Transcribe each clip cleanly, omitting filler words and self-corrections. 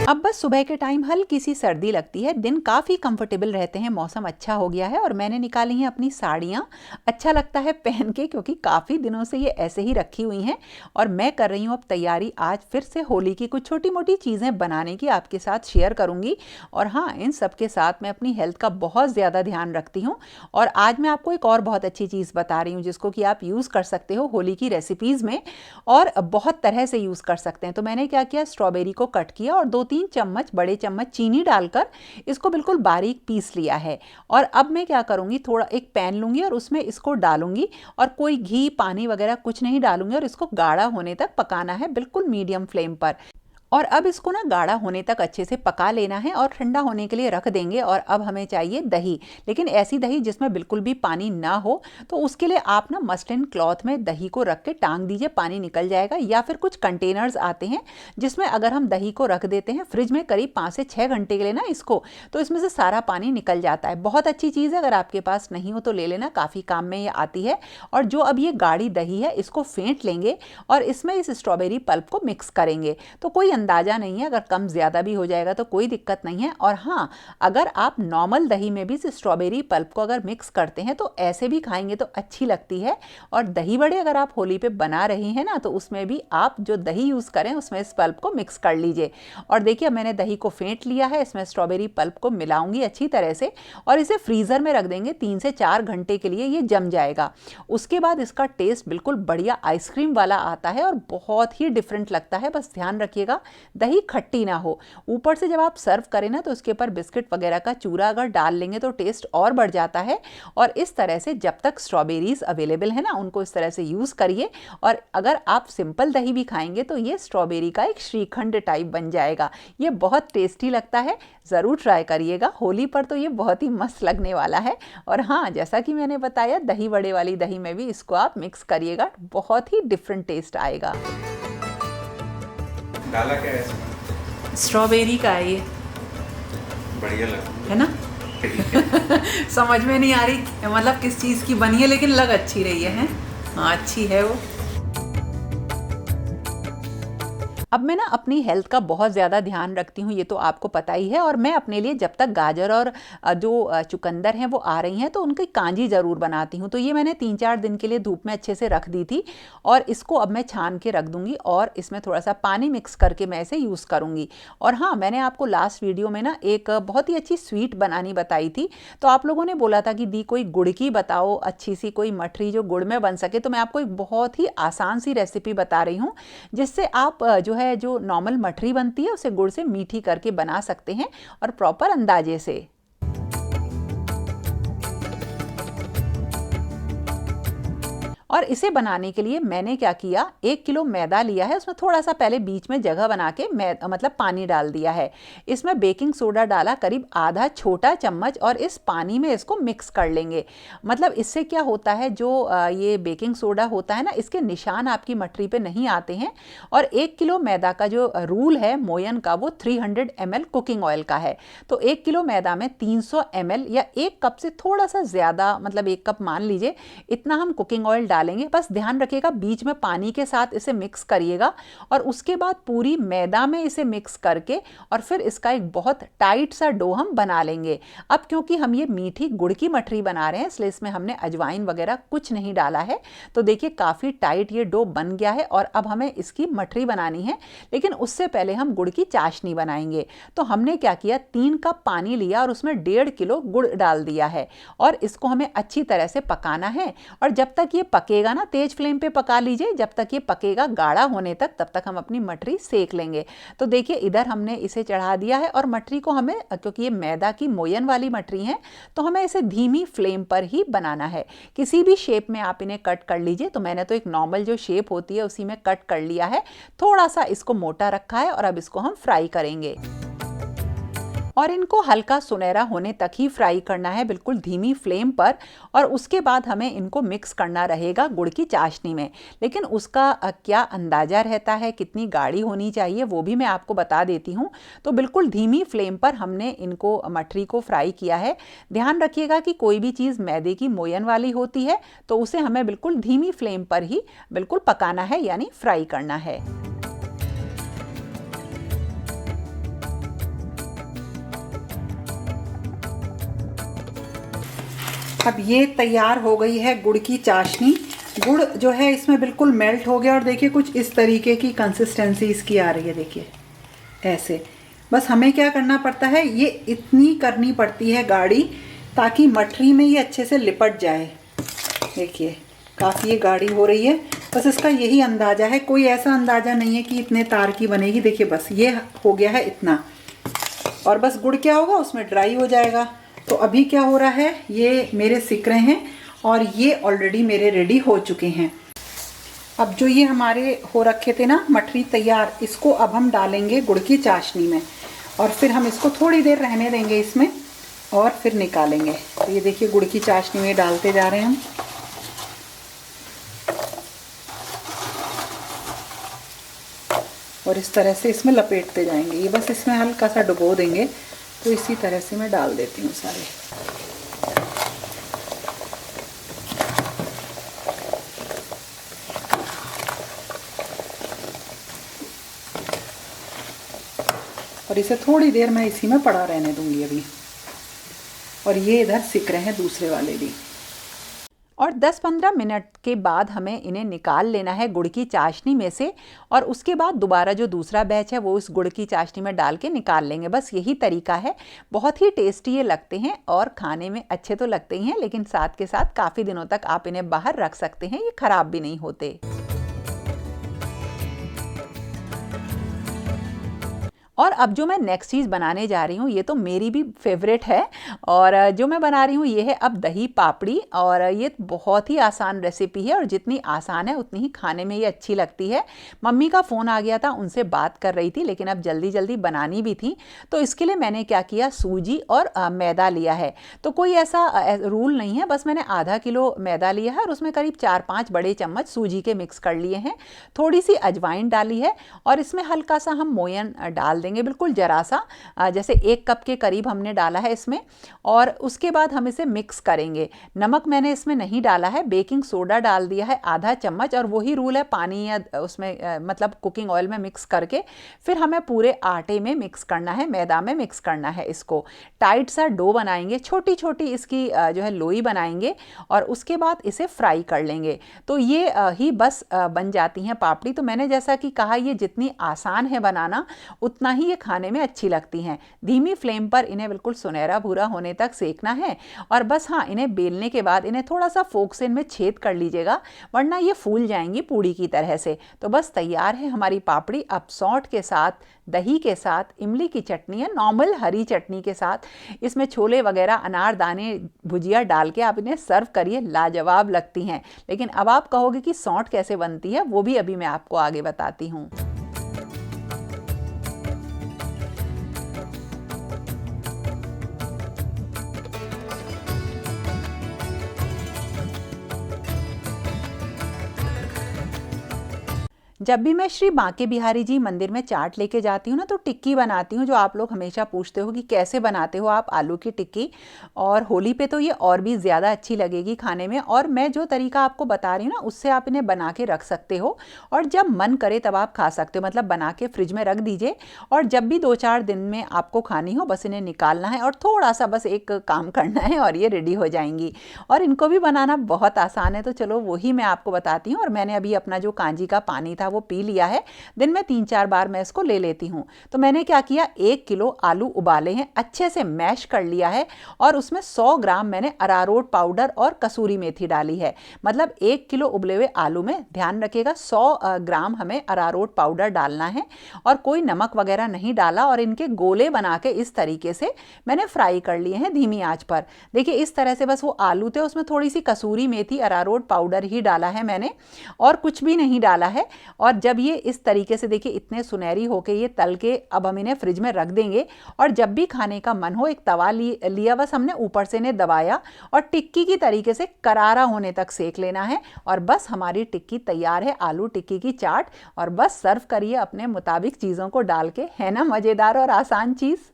अब बस सुबह के टाइम हल्की सी सर्दी लगती है, दिन काफ़ी कंफर्टेबल रहते हैं, मौसम अच्छा हो गया है और मैंने निकाली हैं अपनी साड़ियाँ। अच्छा लगता है पहन के क्योंकि काफ़ी दिनों से ये ऐसे ही रखी हुई हैं और मैं कर रही हूँ अब तैयारी आज फिर से होली की कुछ छोटी-मोटी चीज़ें बनाने की आपके साथ शेयर करूँगी। और हाँ, इन सब के साथ मैं अपनी हेल्थ का बहुत ज़्यादा ध्यान रखती हूँ और आज मैं आपको एक और बहुत अच्छी चीज़ बता रही हूँ जिसको कि आप यूज़ कर सकते हो होली की रेसिपीज़ में और बहुत तरह से यूज़ कर सकते हैं। तो मैंने क्या किया, स्ट्रॉबेरी को कट किया और 2-3 चम्मच बड़े चम्मच चीनी डालकर इसको बिल्कुल बारीक पीस लिया है। और अब मैं क्या करूँगी, थोड़ा एक पैन लूँगी और उसमें इसको डालूँगी और कोई घी पानी वगैरह कुछ नहीं डालूँगी और इसको गाढ़ा होने तक पकाना है बिल्कुल मीडियम फ्लेम पर। और अब इसको ना गाढ़ा होने तक अच्छे से पका लेना है और ठंडा होने के लिए रख देंगे। और अब हमें चाहिए दही, लेकिन ऐसी दही जिसमें बिल्कुल भी पानी ना हो। तो उसके लिए आप ना मसलिन क्लॉथ में दही को रख के टांग दीजिए, पानी निकल जाएगा। या फिर कुछ कंटेनर्स आते हैं जिसमें अगर हम दही को रख देते हैं फ्रिज में करीब 5 से 6 घंटे के लिए ना इसको, तो इसमें से सारा पानी निकल जाता है। बहुत अच्छी चीज़ है, अगर आपके पास नहीं हो तो ले लेना, काफ़ी काम में ये आती है। और जो अब ये गाढ़ी दही है इसको फेंट लेंगे और इसमें इस स्ट्रॉबेरी पल्प को मिक्स करेंगे। तो कोई अंदाजा नहीं है, अगर कम ज़्यादा भी हो जाएगा तो कोई दिक्कत नहीं है। और हाँ, अगर आप नॉर्मल दही में भी इस स्ट्रॉबेरी पल्प को अगर मिक्स करते हैं तो ऐसे भी खाएंगे तो अच्छी लगती है। और दही बड़े अगर आप होली पे बना रहे हैं ना, तो उसमें भी आप जो दही यूज़ करें उसमें इस पल्प को मिक्स कर लीजिए। और देखिए मैंने दही को फेंट लिया है, इसमें स्ट्रॉबेरी पल्प को मिलाऊंगी अच्छी तरह से और इसे फ्रीज़र में रख देंगे 3 से 4 घंटे के लिए, ये जम जाएगा। उसके बाद इसका टेस्ट बिल्कुल बढ़िया आइसक्रीम वाला आता है और बहुत ही डिफरेंट लगता है। बस ध्यान रखिएगा दही खट्टी ना हो। ऊपर से जब आप सर्व करें ना तो उसके ऊपर बिस्किट वगैरह का चूरा अगर डाल लेंगे तो टेस्ट और बढ़ जाता है। और इस तरह से जब तक स्ट्रॉबेरीज अवेलेबल है ना, उनको इस तरह से यूज़ करिए। और अगर आप सिंपल दही भी खाएंगे तो ये स्ट्रॉबेरी का एक श्रीखंड टाइप बन जाएगा। ये बहुत टेस्टी लगता है, ज़रूर ट्राई करिएगा। होली पर तो ये बहुत ही मस्त लगने वाला है। और हाँ, जैसा कि मैंने बताया, दही बड़े वाली दही में भी इसको आप मिक्स करिएगा, बहुत ही डिफरेंट टेस्ट आएगा। डाला क्या है इसमें? स्ट्रॉबेरी का है ये, बढ़िया लग है ना? समझ में नहीं आ रही मतलब किस चीज़ की बनी है, लेकिन लग अच्छी रही है। हाँ, अच्छी है वो। अब मैं ना अपनी हेल्थ का बहुत ज़्यादा ध्यान रखती हूँ, ये तो आपको पता ही है। और मैं अपने लिए जब तक गाजर और जो चुकंदर हैं वो आ रही हैं तो उनकी कांजी ज़रूर बनाती हूँ। तो ये मैंने 3-4 दिन के लिए धूप में अच्छे से रख दी थी और इसको अब मैं छान के रख दूँगी और इसमें थोड़ा सा पानी मिक्स करके मैं इसे यूज़ करूँगी। और हाँ, मैंने आपको लास्ट वीडियो में ना एक बहुत ही अच्छी स्वीट बनानी बताई थी। तो आप लोगों ने बोला था कि दी कोई गुड़ की बताओ, अच्छी सी कोई मठरी जो गुड़ में बन सके। तो मैं आपको एक बहुत ही आसान सी रेसिपी बता रही हूँ जिससे आप जो नॉर्मल मठरी बनती है उसे गुड़ से मीठी करके बना सकते हैं और प्रॉपर अंदाजे से। और इसे बनाने के लिए मैंने क्या किया, 1 किलो मैदा लिया है, उसमें थोड़ा सा पहले बीच में जगह बना के मतलब पानी डाल दिया है। इसमें बेकिंग सोडा डाला करीब आधा छोटा चम्मच और इस पानी में इसको मिक्स कर लेंगे। मतलब इससे क्या होता है, जो ये बेकिंग सोडा होता है ना, इसके निशान आपकी मठरी पे नहीं आते हैं। और 1 किलो मैदा का जो रूल है मोयन का, वो 300 ml कुकिंग ऑयल का है। तो 1 किलो मैदा में 300 ml या 1 कप से थोड़ा सा ज़्यादा, मतलब 1 कप मान लीजिए, इतना हम कुकिंग ऑयल डालेंगे। बस ध्यान रखिएगा बीच में पानी के साथ इसे मिक्स करिएगा और उसके बाद पूरी मैदा में इसे मिक्स करके और फिर इसका एक बहुत टाइट सा डो हम बना लेंगे। अब क्योंकि हम ये मीठी गुड़ की मठरी बना रहे हैं इसलिए इसमें हमने अजवाइन वगैरह कुछ नहीं डाला है। तो देखिए काफ़ी टाइट ये डो बन गया है और अब हमें इसकी मठरी बनानी है, लेकिन उससे पहले हम गुड़ की चाशनी बनाएंगे। तो हमने क्या किया, 3 कप पानी लिया और उसमें 1.5 किलो गुड़ डाल दिया है और इसको हमें अच्छी तरह से पकाना है। और जब तक ये पकेगा ना, तेज फ्लेम पे पका लीजिए, जब तक ये पकेगा गाढ़ा होने तक, तब तक हम अपनी मठरी सेक लेंगे। तो देखिए इधर हमने इसे चढ़ा दिया है और मठरी को हमें, क्योंकि ये मैदा की मोयन वाली मठरी है, तो हमें इसे धीमी फ्लेम पर ही बनाना है। किसी भी शेप में आप इन्हें कट कर लीजिए। तो मैंने तो एक नॉर्मल जो शेप होती है उसी में कट कर लिया है, थोड़ा सा इसको मोटा रखा है और अब इसको हम फ्राई करेंगे। और इनको हल्का सुनहरा होने तक ही फ्राई करना है, बिल्कुल धीमी फ्लेम पर। और उसके बाद हमें इनको मिक्स करना रहेगा गुड़ की चाशनी में। लेकिन उसका क्या अंदाज़ा रहता है, कितनी गाढ़ी होनी चाहिए, वो भी मैं आपको बता देती हूँ। तो बिल्कुल धीमी फ्लेम पर हमने इनको मठरी को फ्राई किया है। ध्यान रखिएगा कि कोई भी चीज़ मैदे की मोयन वाली होती है तो उसे हमें बिल्कुल धीमी फ्लेम पर ही बिल्कुल पकाना है, यानी फ्राई करना है। अब ये तैयार हो गई है गुड़ की चाशनी। गुड़ जो है इसमें बिल्कुल मेल्ट हो गया और देखिए कुछ इस तरीके की कंसिस्टेंसी इसकी आ रही है, देखिए ऐसे। बस हमें क्या करना पड़ता है, ये इतनी करनी पड़ती है गाढ़ी ताकि मठरी में ये अच्छे से लिपट जाए। देखिए काफ़ी ये गाढ़ी हो रही है, बस इसका यही अंदाज़ा है, कोई ऐसा अंदाज़ा नहीं है कि इतने तार की बनेगी। देखिए बस ये हो गया है इतना, और बस गुड़ क्या होगा उसमें ड्राई हो जाएगा। तो अभी क्या हो रहा है, ये मेरे सिक रहे हैं और ये ऑलरेडी मेरे रेडी हो चुके हैं। अब जो ये हमारे हो रखे थे ना मठरी तैयार, इसको अब हम डालेंगे गुड़ की चाशनी में और फिर हम इसको थोड़ी देर रहने देंगे इसमें और फिर निकालेंगे। तो ये देखिए गुड़ की चाशनी में डालते जा रहे हैं हम। और इस तरह से इसमें लपेटते जाएंगे। ये बस इसमें हल्का सा डुबो देंगे। तो इसी तरह से मैं डाल देती हूँ सारे। और इसे थोड़ी देर मैं इसी में पड़ा रहने दूंगी अभी। और ये इधर सिक रहे हैं दूसरे वाले भी। और 10-15 मिनट के बाद हमें इन्हें निकाल लेना है गुड़ की चाशनी में से। और उसके बाद दोबारा जो दूसरा बैच है वो इस गुड़ की चाशनी में डाल के निकाल लेंगे। बस यही तरीका है। बहुत ही टेस्टी ये लगते हैं और खाने में अच्छे तो लगते ही हैं, लेकिन साथ के साथ काफ़ी दिनों तक आप इन्हें बाहर रख सकते हैं, ये ख़राब भी नहीं होते। और अब जो मैं नेक्स्ट चीज़ बनाने जा रही हूँ ये तो मेरी भी फेवरेट है। और जो मैं बना रही हूँ ये है अब दही पापड़ी। और ये बहुत ही आसान रेसिपी है और जितनी आसान है उतनी ही खाने में ये अच्छी लगती है। मम्मी का फ़ोन आ गया था, उनसे बात कर रही थी, लेकिन अब जल्दी जल्दी बनानी भी थी। तो इसके लिए मैंने क्या किया, सूजी और मैदा लिया है। तो कोई ऐसा रूल नहीं है, बस मैंने आधा किलो मैदा लिया है और उसमें करीब 4-5 बड़े चम्मच सूजी के मिक्स कर लिए हैं। थोड़ी सी अजवाइन डाली है और इसमें हल्का सा हम मोयन डाल देंगे, बिल्कुल जरा सा, जैसे 1 कप के करीब हमने डाला है इसमें। और उसके बाद हम इसे मिक्स करेंगे। नमक मैंने इसमें नहीं डाला है, बेकिंग सोडा डाल दिया है आधा चम्मच। और वही रूल है, पानी या उसमें मतलब कुकिंग ऑयल में मिक्स करके फिर हमें पूरे आटे में मिक्स करना है, मैदा में मिक्स करना है। इसको टाइट सा डो बनाएंगे, छोटी छोटी इसकी जो है लोई बनाएंगे और उसके बाद इसे फ्राई कर लेंगे। तो ये ही बस बन जाती हैं पापड़ी। तो मैंने जैसा कि कहा, ये जितनी आसान है बनाना उतना ही ये खाने में अच्छी लगती हैं। धीमी फ्लेम पर इन्हें बिल्कुल सुनहरा भूरा होने तक सेकना है। और बस हाँ, इन्हें बेलने के बाद इन्हें थोड़ा सा फोक से इनमें छेद कर लीजिएगा, वरना ये फूल जाएंगी पूड़ी की तरह से। तो बस तैयार है हमारी पापड़ी। अब सौंठ के साथ, दही के साथ, इमली की चटनी है, नॉर्मल हरी चटनी के साथ, इसमें छोले वगैरह, अनारदाने, भुजिया डाल के आप इन्हें सर्व करिए, लाजवाब लगती हैं। लेकिन अब आप कहोगे कि सौंठ कैसे बनती है, वो भी अभी मैं आपको आगे बताती हूँ। जब भी मैं श्री बांके बिहारी जी मंदिर में चाट लेके जाती हूँ ना, तो टिक्की बनाती हूँ, जो आप लोग हमेशा पूछते हो कि कैसे बनाते हो आप आलू की टिक्की। और होली पे तो ये और भी ज़्यादा अच्छी लगेगी खाने में। और मैं जो तरीका आपको बता रही हूँ ना, उससे आप इन्हें बना के रख सकते हो और जब मन करे तब आप खा सकते हो। मतलब बना के फ्रिज में रख दीजिए और जब भी 2-4 दिन में आपको खानी हो, बस इन्हें निकालना है और थोड़ा सा बस एक काम करना है और ये रेडी हो जाएंगी। और इनको भी बनाना बहुत आसान है। तो चलो वही मैं आपको बताती हूँ। और मैंने अभी अपना जो कांजी का पानी था वो पी लिया है। दिन में 3-4 बार मैं इसको ले लेती हूँ। तो मैंने क्या किया, 1 किलो आलू उबाले हैं, अच्छे से मैश कर लिया है और उसमें 100 ग्राम मैंने अरारोट पाउडर और कसूरी मेथी डाली है। मतलब 1 किलो उबले हुए आलू में ध्यान रखिएगा 100 ग्राम हमें अरारोट पाउडर डालना है और कोई नमक वगैरह नहीं डाला। और इनके गोले बना के इस तरीके से मैंने फ्राई कर लिए हैं धीमी आंच पर। देखिए इस तरह से, बस वो आलू थे, उसमें थोड़ी सी कसूरी मेथी, अरारोट पाउडर ही डाला है मैंने और कुछ भी नहीं डाला है। और जब ये इस तरीके से देखिए इतने सुनहरी होके ये तल के अब हम इन्हें फ्रिज में रख देंगे। और जब भी खाने का मन हो, एक तवा लिया, बस हमने ऊपर से इन्हें दबाया और टिक्की की तरीके से करारा होने तक सेक लेना है। और बस हमारी टिक्की तैयार है, आलू टिक्की की चाट। और बस सर्व करिए अपने मुताबिक चीज़ों को डाल के। है ना मज़ेदार और आसान चीज़।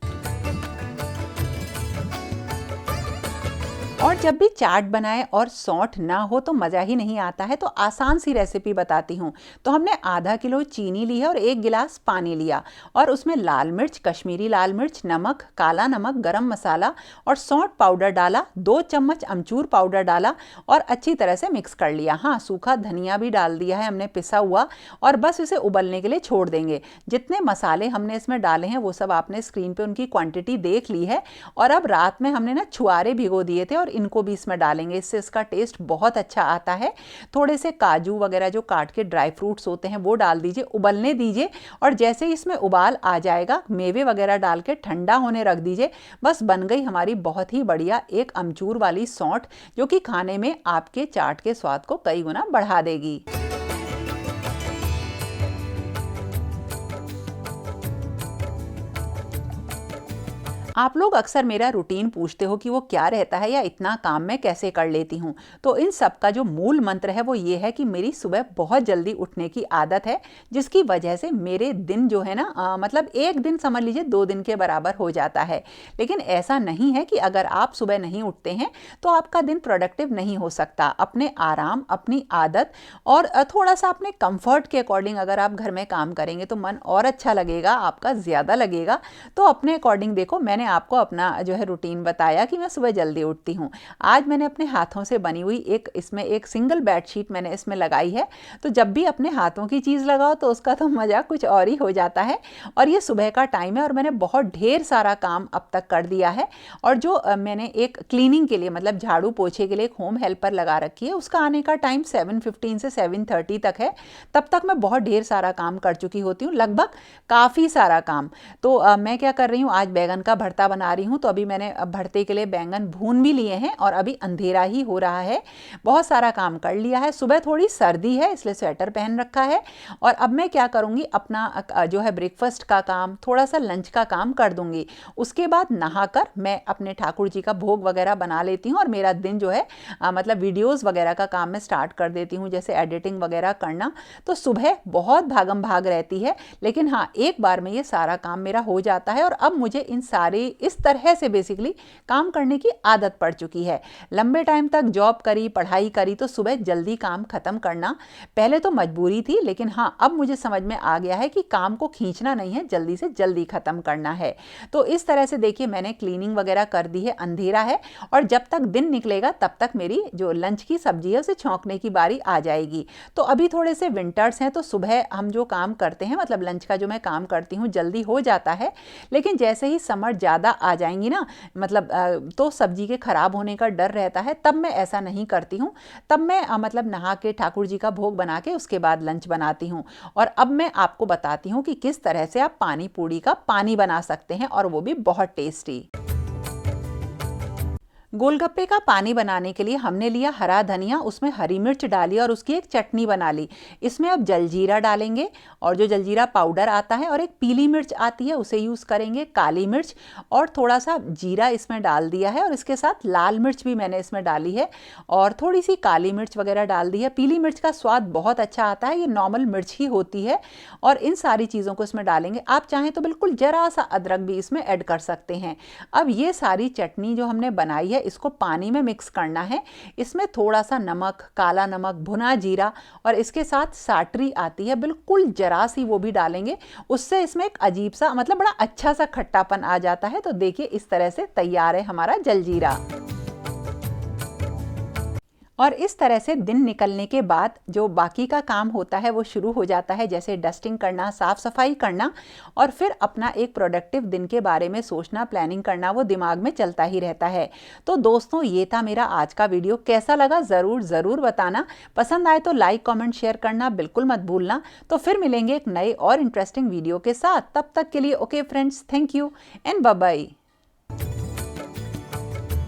और जब भी चाट बनाए और सौंठ ना हो तो मज़ा ही नहीं आता है। तो आसान सी रेसिपी बताती हूँ। तो हमने आधा किलो चीनी ली है और 1 गिलास पानी लिया और उसमें लाल मिर्च, कश्मीरी लाल मिर्च, नमक, काला नमक, गरम मसाला और सौंठ पाउडर डाला। 2 चम्मच अमचूर पाउडर डाला और अच्छी तरह से मिक्स कर लिया। हाँ, सूखा धनिया भी डाल दिया है हमने पिसा हुआ। और बस इसे उबलने के लिए छोड़ देंगे। जितने मसाले हमने इसमें डाले हैं वो सब आपने स्क्रीन पे उनकी क्वांटिटी देख ली है। और अब रात में हमने ना छुआरे भिगो दिए थे और इनको भी इसमें डालेंगे। इससे इसका टेस्ट बहुत अच्छा आता है। थोड़े से काजू वगैरह जो काट के ड्राई फ्रूट्स होते हैं वो डाल दीजिए, उबलने दीजिए। और जैसे ही इसमें उबाल आ जाएगा मेवे वगैरह डाल के ठंडा होने रख दीजिए। बस बन गई हमारी बहुत ही बढ़िया एक अमचूर वाली सौंठ, जो कि खाने में आपके चाट के स्वाद को कई गुना बढ़ा देगी। आप लोग अक्सर मेरा रूटीन पूछते हो कि वो क्या रहता है या इतना काम मैं कैसे कर लेती हूँ। तो इन सब का जो मूल मंत्र है वो ये है कि मेरी सुबह बहुत जल्दी उठने की आदत है, जिसकी वजह से मेरे दिन जो है ना मतलब एक दिन समझ लीजिए 2 दिन के बराबर हो जाता है। लेकिन ऐसा नहीं है कि अगर आप सुबह नहीं उठते हैं तो आपका दिन प्रोडक्टिव नहीं हो सकता। अपने आराम, अपनी आदत और थोड़ा सा अपने कंफर्ट के अकॉर्डिंग अगर आप घर में काम करेंगे तो मन और अच्छा लगेगा, आपका ज़्यादा लगेगा। तो अपने अकॉर्डिंग देखो, मैंने आपको अपना जो है रूटीन बताया कि मैं सुबह जल्दी उठती हूँ। आज मैंने अपने हाथों से बनी हुई इसमें एक सिंगल बेडशीट मैंने इसमें लगाई है। तो जब भी अपने हाथों की चीज़ लगाओ तो उसका तो मज़ा कुछ और ही हो जाता है। और ये सुबह का टाइम है और मैंने बहुत ढेर सारा काम अब तक कर दिया है। और जो मैंने एक क्लीनिंग के लिए मतलब झाड़ू पोछे के लिए एक होम हेल्पर लगा रखी है, उसका आने का टाइम 7:15 से 7:30 तक है। तब तक मैं बहुत ढेर सारा काम कर चुकी होती हूँ, लगभग काफ़ी सारा काम। तो मैं क्या कर रही हूँ, आज बैगन का भरता बना रही हूँ। तो अभी मैंने भरते के लिए बैंगन भून भी लिए हैं और अभी अंधेरा ही हो रहा है। बहुत सारा काम कर लिया है। सुबह थोड़ी सर्दी है इसलिए स्वेटर पहन रखा है। और अब मैं क्या करूँगी, अपना जो है ब्रेकफास्ट का काम, थोड़ा सा लंच का काम कर दूँगी। उसके बाद नहाकर मैं अपने ठाकुर जी का भोग वगैरह बना लेती हूँ और मेरा दिन जो है मतलब वीडियोज़ वगैरह का काम मैं स्टार्ट कर देती हूँ, जैसे एडिटिंग वगैरह करना। तो सुबह बहुत भागम भाग रहती है, लेकिन हाँ एक बार में ये सारा काम मेरा हो जाता है। और अब मुझे इस तरह से बेसिकली काम करने की आदत पड़ चुकी है। लंबे टाइम तक जॉब करी, पढ़ाई करी, तो सुबह जल्दी काम खत्म करना पहले तो मजबूरी थी, लेकिन हाँ अब मुझे समझ में आ गया है कि काम को खींचना नहीं है, जल्दी से जल्दी खत्म करना है। तो इस तरह से देखिए मैंने क्लीनिंग वगैरह कर दी है। अंधेरा है और जब तक दिन निकलेगा तब तक मेरी जो लंच की सब्जी है उसे छौंकने की बारी आ जाएगी। तो अभी थोड़े से विंटर्स हैं तो सुबह हम जो काम करते हैं मतलब लंच का जो मैं काम करती हूँ जल्दी हो जाता है। लेकिन जैसे ही समर ज़्यादा आ जाएंगी ना, मतलब तो सब्जी के खराब होने का डर रहता है, तब मैं ऐसा नहीं करती हूँ। तब मैं मतलब नहा के ठाकुर जी का भोग बना के उसके बाद लंच बनाती हूँ। और अब मैं आपको बताती हूँ कि किस तरह से आप पानी पूड़ी का पानी बना सकते हैं और वो भी बहुत टेस्टी। गोलगप्पे का पानी बनाने के लिए हमने लिया हरा धनिया, उसमें हरी मिर्च डाली और उसकी एक चटनी बना ली। इसमें अब जलजीरा डालेंगे और जो जलजीरा पाउडर आता है, और एक पीली मिर्च आती है उसे यूज़ करेंगे, काली मिर्च और थोड़ा सा जीरा इसमें डाल दिया है। और इसके साथ लाल मिर्च भी मैंने इसमें डाली है और थोड़ी सी काली मिर्च वगैरह डाल दी है। पीली मिर्च का स्वाद बहुत अच्छा आता है, ये नॉर्मल मिर्च ही होती है। और इन सारी चीज़ों को इसमें डालेंगे। आप चाहें तो बिल्कुल ज़रा सा अदरक भी इसमें ऐड कर सकते हैं। अब ये सारी चटनी जो हमने बनाई है इसको पानी में मिक्स करना है। इसमें थोड़ा सा नमक, काला नमक, भुना जीरा और इसके साथ साटरी आती है बिल्कुल जरा सी, वो भी डालेंगे। उससे इसमें एक अजीब सा मतलब बड़ा अच्छा सा खट्टापन आ जाता है। तो देखिए इस तरह से तैयार है हमारा जलजीरा। और इस तरह से दिन निकलने के बाद जो बाकी का काम होता है वो शुरू हो जाता है, जैसे डस्टिंग करना, साफ़ सफाई करना और फिर अपना एक प्रोडक्टिव दिन के बारे में सोचना, प्लानिंग करना, वो दिमाग में चलता ही रहता है। तो दोस्तों ये था मेरा आज का वीडियो। कैसा लगा ज़रूर बताना। पसंद आए तो लाइक, कमेंट, शेयर करना बिल्कुल मत भूलना। तो फिर मिलेंगे एक नए और इंटरेस्टिंग वीडियो के साथ। तब तक के लिए okay friends, thank you and bye bye.